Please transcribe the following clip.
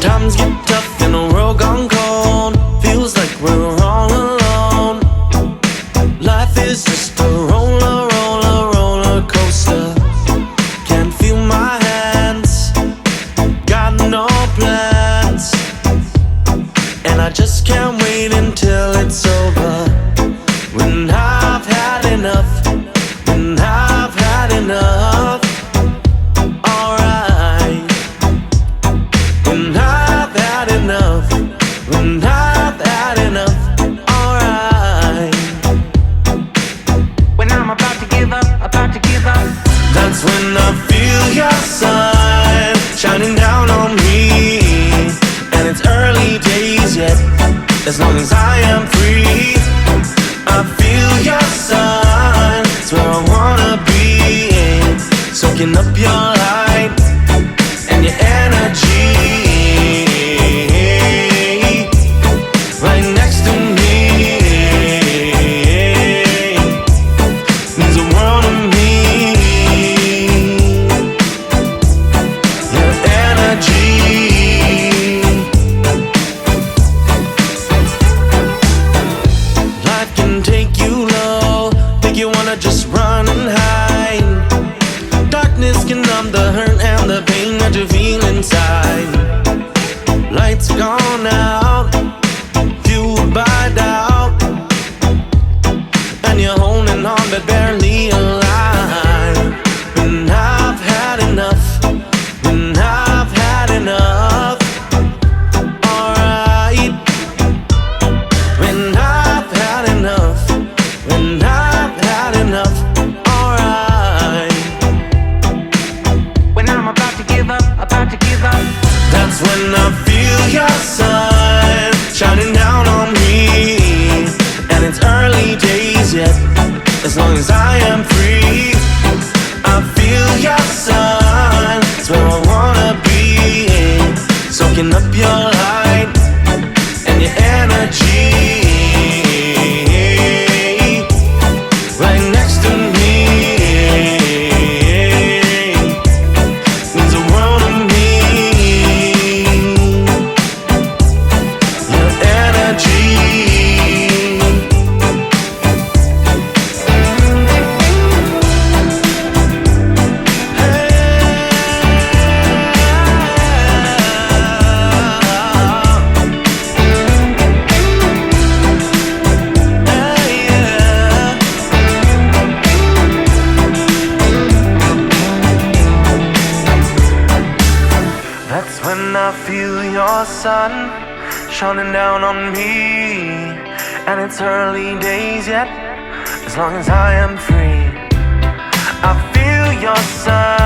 times get tough in a world gone cold, feels like we're all alone. Life is just a roller, roller, roller coaster. Can't feel my hands, got no plans, and I just can't wait until it's over. When I've had enough, when I've had enough. Alright. When I've had enough, when I've had enough. Alright. When I'm about to give up, about to give up. That's when I feel your sun shining down on me. And it's early days yet, as long as I am free. I feel your sun, it's where I wanna be, soaking up your light and your energy. Right next to me means the world to me. Your energy. Life can take you low, think you wanna just run and hide. Darkness can numb the hurt and the pain that you feel inside. Lights gone out, fueled by doubt, and you're holding on but barely alive. When I've had enough, when I've had enough. Alright. When I've had enough, when I've had enough. Alright. When I'm about to give up, about to give up. That's when I feel your sun shining down on me. And it's early days yet, as long as I am free. I feel your sun, it's where I wanna be, soaking up your light and your energy. Right next to me means the world to me. Your energy. That's when I feel your sun shining down on me. And it's early days yet, as long as I am free. I feel your sun